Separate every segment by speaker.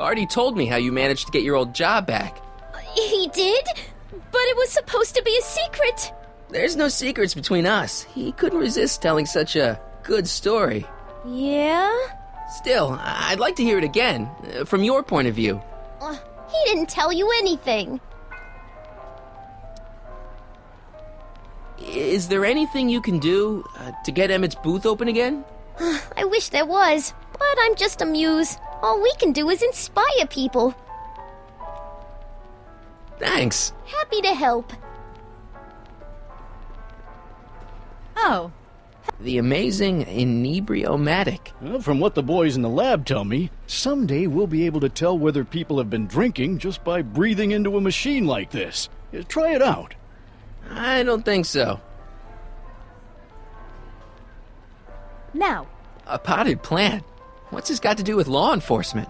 Speaker 1: Artie told me how you managed to get your old job back.
Speaker 2: He did? But it was supposed to be a secret.
Speaker 1: There's no secrets between us. He couldn't resist telling such a good story.
Speaker 2: Yeah?
Speaker 1: Still, I'd like to hear it again, from your point of view.
Speaker 2: He didn't tell you anything.
Speaker 1: Is there anything you can do to get Emmett's booth open again?
Speaker 2: I wish there was, but I'm just a muse. All we can do is inspire people.
Speaker 1: Thanks.
Speaker 2: Happy to help.
Speaker 3: Oh.
Speaker 1: The amazing Inebriomatic.
Speaker 4: Well, from what the boys in the lab tell me, someday we'll be able to tell whether people have been drinking just by breathing into a machine like this. Try it out.
Speaker 1: I don't think so.
Speaker 3: Now.
Speaker 1: A potted plant? What's this got to do with law enforcement?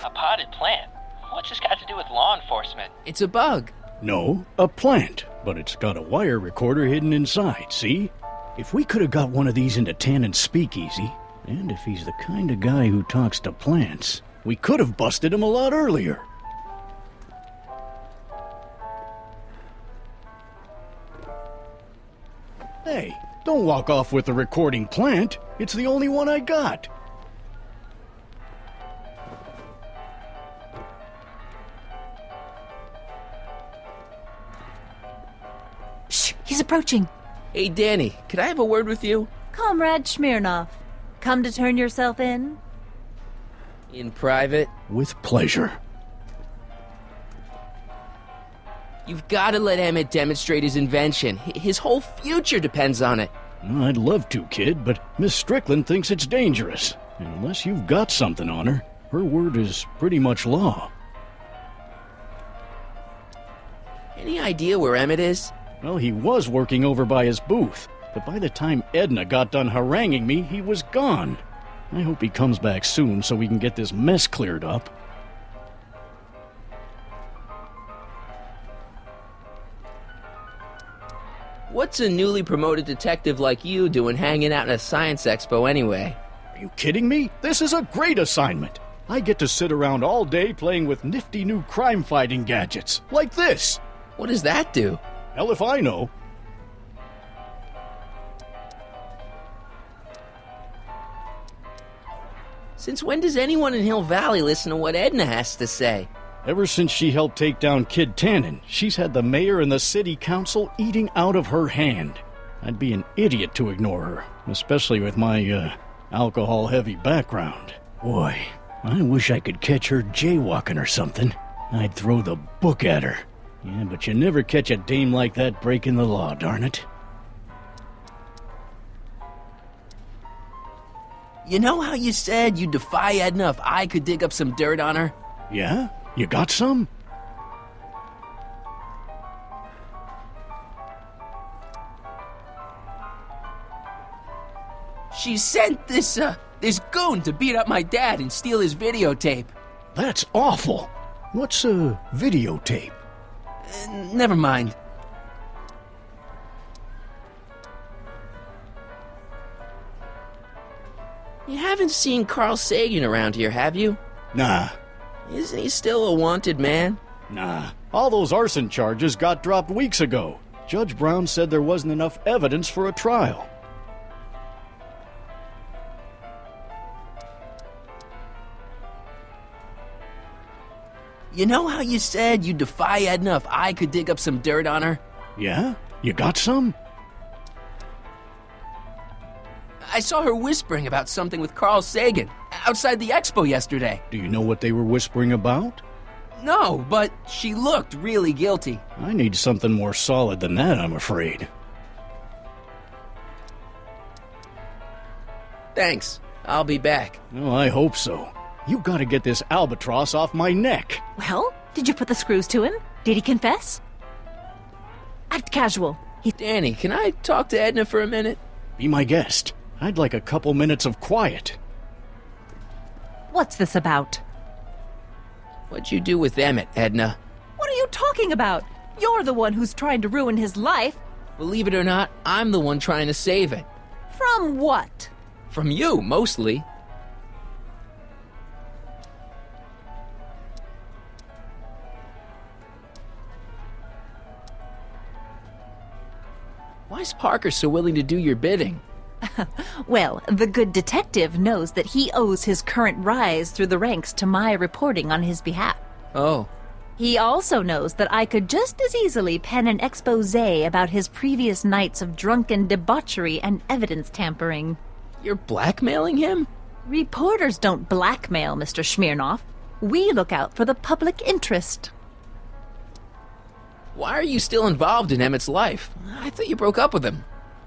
Speaker 1: A potted plant? What's this got to do with law enforcement? It's a bug.
Speaker 4: No, a plant, but it's got a wire recorder hidden inside, see? If we could have got one of these into Tannen's speakeasy, and if he's the kind of guy who talks to plants, we could have busted him a lot earlier. Hey, don't walk off with the recording plant. It's the only one I got.
Speaker 3: Shh, he's approaching.
Speaker 1: Hey, Danny, could I have a word with you?
Speaker 3: Comrade Smirnov, come to turn yourself in?
Speaker 1: In private?
Speaker 4: With pleasure.
Speaker 1: You've got to let Emmett demonstrate his invention. His whole future depends on it.
Speaker 4: Well, I'd love to, kid, but Miss Strickland thinks it's dangerous. And unless you've got something on her, her word is pretty much law.
Speaker 1: Any idea where Emmett is?
Speaker 4: Well, he was working over by his booth, but by the time Edna got done haranguing me, he was gone. I hope he comes back soon so we can get this mess cleared up.
Speaker 1: What's a newly promoted detective like you doing hanging out in a science expo anyway?
Speaker 4: Are you kidding me? This is a great assignment. I get to sit around all day playing with nifty new crime-fighting gadgets, like this.
Speaker 1: What does that do?
Speaker 4: Hell if I know.
Speaker 1: Since when does anyone in Hill Valley listen to what Edna has to say?
Speaker 4: Ever since she helped take down Kid Tannen, she's had the mayor and the city council eating out of her hand. I'd be an idiot to ignore her, especially with my, alcohol-heavy background. Boy, I wish I could catch her jaywalking or something. I'd throw the book at her. Yeah, but you never catch a dame like that breaking the law, darn it.
Speaker 1: You know how you said you'd defy Edna if I could dig up some dirt on her?
Speaker 4: Yeah? You got some?
Speaker 1: She sent this goon to beat up my dad and steal his videotape.
Speaker 4: That's awful. What's a videotape?
Speaker 1: Never mind. You haven't seen Carl Sagan around here, have you?
Speaker 4: Nah.
Speaker 1: Isn't he still a wanted man?
Speaker 4: Nah. All those arson charges got dropped weeks ago. Judge Brown said there wasn't enough evidence for a trial.
Speaker 1: You know how you said you'd defy Edna if I could dig up some dirt on her?
Speaker 4: Yeah? You got some?
Speaker 1: I saw her whispering about something with Carl Sagan outside the expo yesterday.
Speaker 4: Do you know what they were whispering about?
Speaker 1: No, but she looked really guilty.
Speaker 4: I need something more solid than that, I'm afraid.
Speaker 1: Thanks. I'll be back.
Speaker 4: Well, I hope so. You gotta get this albatross off my neck.
Speaker 3: Well, did you put the screws to him? Did he confess? Act casual.
Speaker 1: Danny, can I talk to Edna for a minute?
Speaker 4: Be my guest. I'd like a couple minutes of quiet.
Speaker 3: What's this about?
Speaker 1: What'd you do with Emmett, Edna?
Speaker 3: What are you talking about? You're the one who's trying to ruin his life.
Speaker 1: Believe it or not, I'm the one trying to save it.
Speaker 3: From what?
Speaker 1: From you, mostly. Why is Parker so willing to do your bidding?
Speaker 3: Well, the good detective knows that he owes his current rise through the ranks to my reporting on his behalf.
Speaker 1: Oh,
Speaker 3: He also knows that I could just as easily pen an expose about his previous nights of drunken debauchery and evidence tampering.
Speaker 1: you're blackmailing him?
Speaker 3: Reporters don't blackmail, Mr. Smirnoff. We look out for the public interest.
Speaker 1: Why are you still involved in Emmett's life? I thought you broke up with him.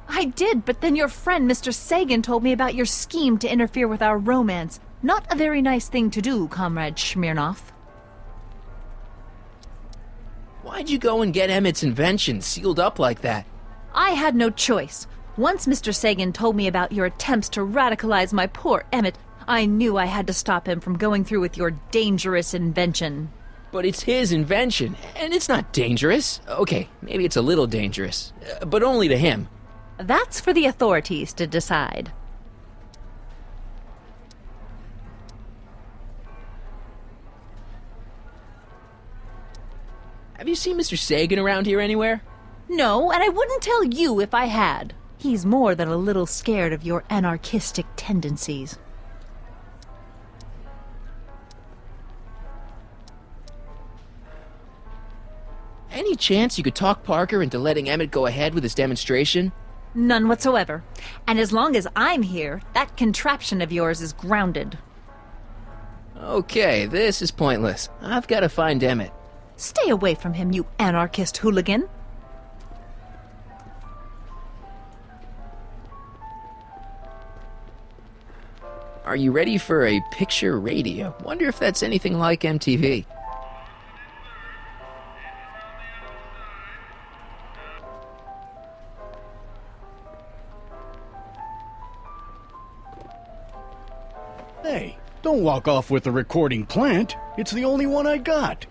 Speaker 3: I did, but then your friend Mr. Sagan told me about your scheme to interfere with our romance. Not a very nice thing to do, Comrade Smirnoff.
Speaker 1: Why'd you go and get Emmett's invention sealed up like that?
Speaker 3: I had no choice. Once Mr. Sagan told me about your attempts to radicalize my poor Emmett, I knew I had to stop him from going through with your dangerous invention.
Speaker 1: But it's his invention, and it's not dangerous. Okay, maybe it's a little dangerous, but only to him.
Speaker 3: That's for the authorities to decide.
Speaker 1: Have you seen Mr. Sagan around here anywhere?
Speaker 3: No, and I wouldn't tell you if I had. He's more than a little scared of your anarchistic tendencies.
Speaker 1: Any chance you could talk Parker into letting Emmett go ahead with his demonstration?
Speaker 3: None whatsoever. And as long as I'm here, that contraption of yours is grounded.
Speaker 1: Okay, this is pointless. I've got to find Emmett.
Speaker 3: Stay away from him, you anarchist hooligan.
Speaker 1: Are you ready for a picture radio? Wonder if that's anything like MTV.
Speaker 4: Hey, don't walk off with the recording plant. It's the only one I got.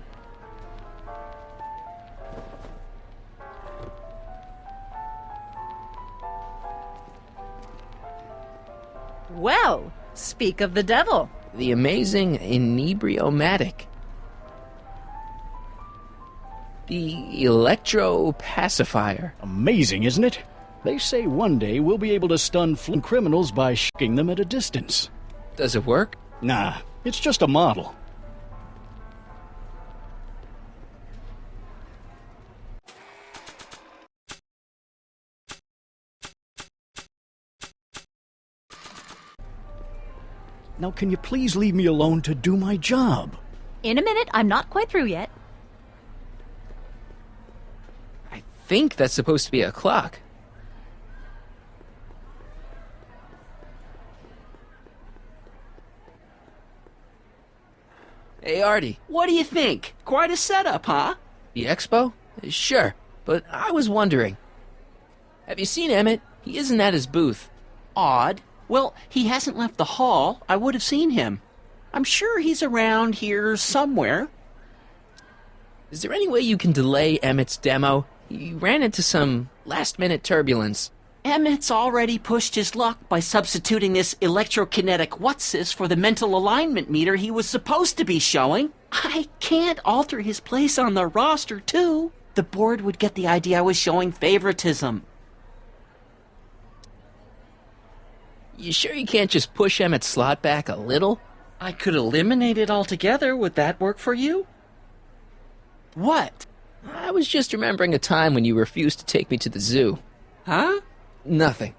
Speaker 3: Well, speak of the devil.
Speaker 1: The amazing Inebriomatic. The Electro-Pacifier.
Speaker 4: Amazing, isn't it? They say one day we'll be able to stun criminals by shooting them at a distance.
Speaker 1: Does it work?
Speaker 4: Nah, it's just a model. Now, can you please leave me alone to do my job?
Speaker 3: In a minute, I'm not quite through yet.
Speaker 1: I think that's supposed to be a clock. Hey, Artie.
Speaker 5: What do you think? Quite a setup, huh?
Speaker 1: The expo? Sure, but I was wondering. Have you seen Emmett? He isn't at his booth.
Speaker 5: Odd. Well, he hasn't left the hall. I would have seen him. I'm sure he's around here somewhere.
Speaker 1: Is there any way you can delay Emmett's demo? He ran into some last-minute turbulence.
Speaker 5: Emmett's already pushed his luck by substituting this electrokinetic what's-this for the mental alignment meter he was supposed to be showing. I can't alter his place on the roster, too. The board would get the idea I was showing favoritism.
Speaker 1: You sure you can't just push Emmett's slot back a little?
Speaker 5: I could eliminate it altogether. Would that work for you? What?
Speaker 1: I was just remembering a time when you refused to take me to the zoo.
Speaker 5: Huh?
Speaker 1: Nothing.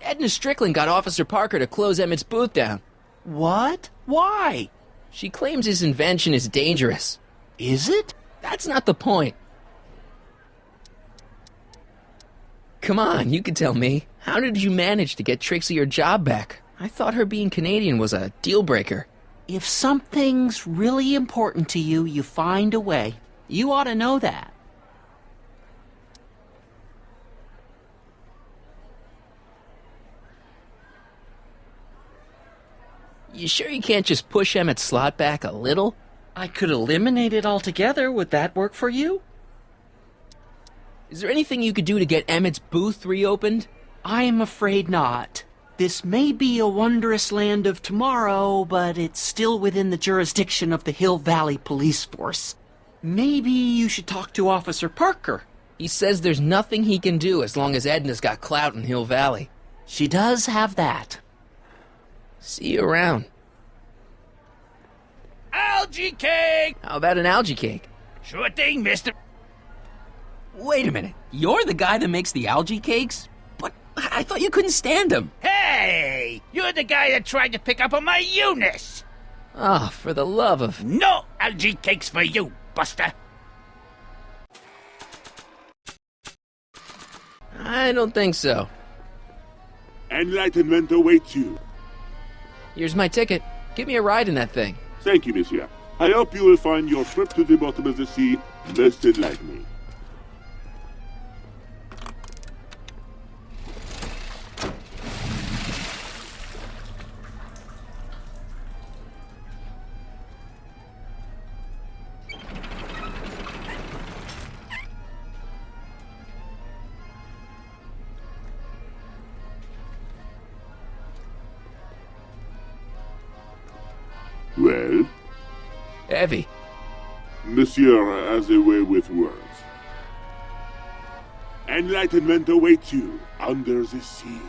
Speaker 1: Edna Strickland got Officer Parker to close Emmett's booth down.
Speaker 5: What? Why?
Speaker 1: She claims his invention is dangerous.
Speaker 5: Is it?
Speaker 1: That's not the point. Come on, you can tell me. How did you manage to get Trixie her job back? I thought her being Canadian was a deal breaker.
Speaker 5: If something's really important to you, you find a way. You ought to know that.
Speaker 1: You sure you can't just push Emmett's slot back a little?
Speaker 5: I could eliminate it altogether. Would that work for you?
Speaker 1: Is there anything you could do to get Emmett's booth reopened?
Speaker 5: I am afraid not. This may be a wondrous land of tomorrow, but it's still within the jurisdiction of the Hill Valley Police Force. Maybe you should talk to Officer Parker.
Speaker 1: He says there's nothing he can do as long as Edna's got clout in Hill Valley.
Speaker 5: She does have that.
Speaker 1: See you around.
Speaker 6: Algae cake!
Speaker 1: How about an algae cake?
Speaker 6: Sure thing, mister.
Speaker 1: Wait a minute. You're the guy that makes the algae cakes? But I thought you couldn't stand them.
Speaker 6: Hey! You're the guy that tried to pick up on my Eunice!
Speaker 1: Ah, for the love of...
Speaker 6: No algae cakes for you, Buster!
Speaker 1: I don't think so.
Speaker 7: Enlightenment awaits you.
Speaker 1: Here's my ticket. Give me a ride in that thing.
Speaker 7: Thank you, monsieur. I hope you will find your trip to the bottom of the sea most enlightening. Well?
Speaker 1: Heavy.
Speaker 7: Monsieur has a way with words. Enlightenment awaits you under the sea.